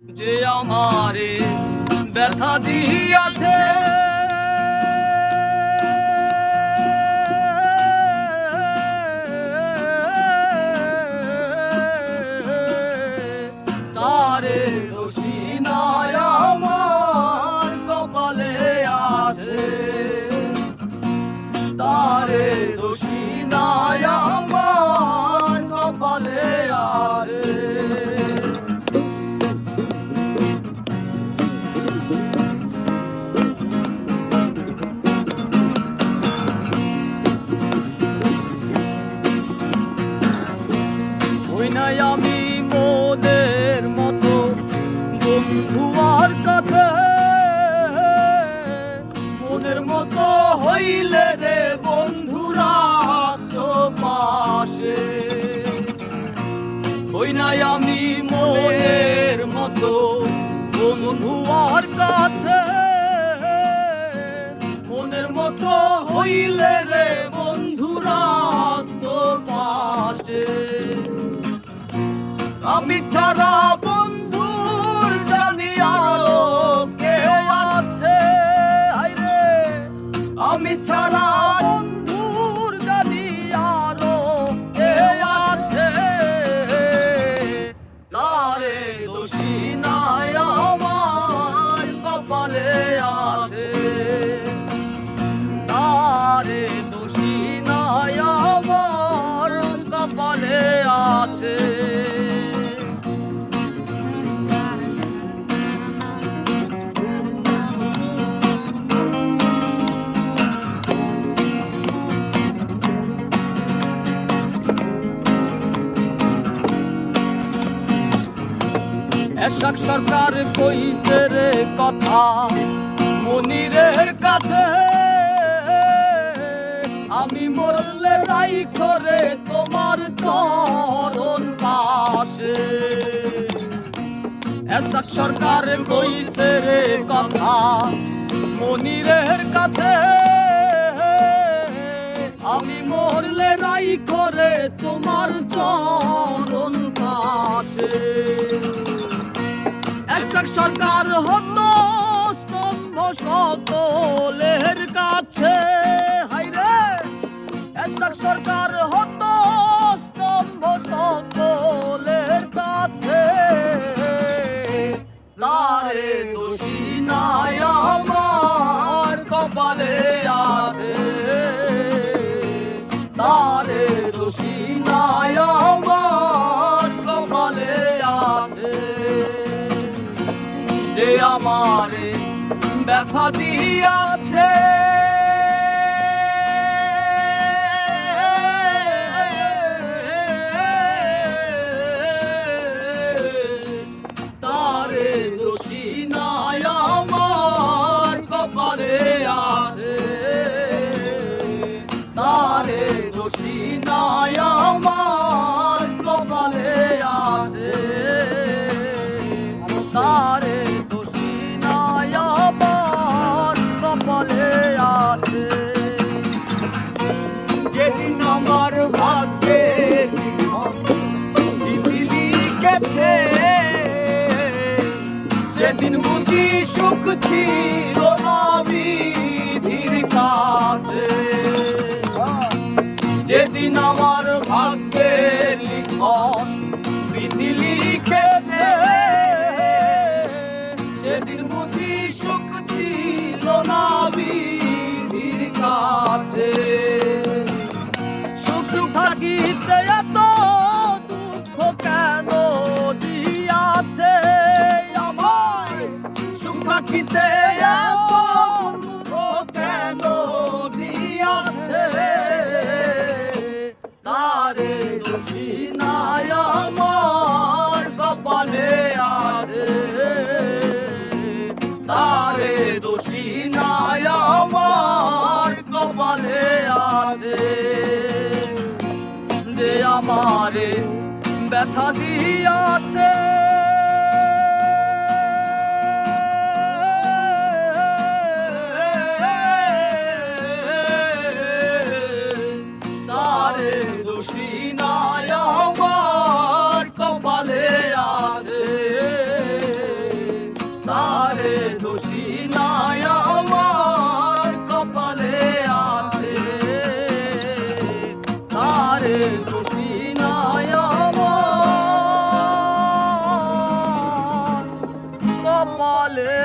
যে আমারে ব্যথা দিয়াছে তারে দোষী নয় আমার কপালে আছে, তারে দোষী নয় আমার কপালে আছে। ওই নাই আমি মোদের মতো বন্ধু আর কাছে, মনের মতো হইলে রে বন্ধুরা তো পাশে। ওই নাই আমি মোদের মতো বন্ধু আর কাছে, মনের মতো হইলে রে বন্ধুরা তো পাশে। আমি ছাড়া বন্ধুর জানি আরো কে আছে, হায়রে আমি ছাড়া বন্ধুর জানি আরো কে আছে। তারে দোষী নাই আমার কপালে আছে, তারে দোষী নাই আমার কপালে আছে। এরশাদ সরকার কইছে রে কথা মনিরের কাছে, আমি মরলে রাইখো রে তোমার চরণ পাশে। এরশাদ সরকার কইছে রে কথা মনিরের কাছে, আমি মরলে রাইখো রে তোমার চরণ পাশে। এরশাদ সরকার হতো স্তম্ভ সকলের কাছে, হায়রে এরশাদ সরকার হতো স্তম্ভ সকলের কাছে। তারে দোষী নাই আমার কপালে আছে, তারে দোষী নাই আমার কপালে আছে। যে আমারে ব্যথা দিয়াছে তারে দোষী নাই আমার কপালে আছে, তারে দোষী নাই আমার কপালে আছে, তারে দোষী নাই আমার কপালে আছে। যেদিন আমার ভাগ্যে বিধি লিখেছে সেদিন বুঝি সুখ ছিল না বিধির কাছে। যেদিন আমার ভাগ্যের লিখন বিধি লিখেছে সেদিন বুঝি সুখ ছিল না বিধির কাছে। সুখ থাকিতে এত দুঃখ কেন দিয়াছে আমায়, সুখ থাকিতে এত দুঃখ কেন দিয়াছে। তারে দোষী নাই আমার কপালে আছে, তারে দোষী নাই আমার কপালে আছে। যে আমারে ব্যথা দিয়াছে তারে দোষী নাই আমার কপালে আছে। দোষী নাই আমার কপালে আছে, তারে দোষী নাই আমার কপালে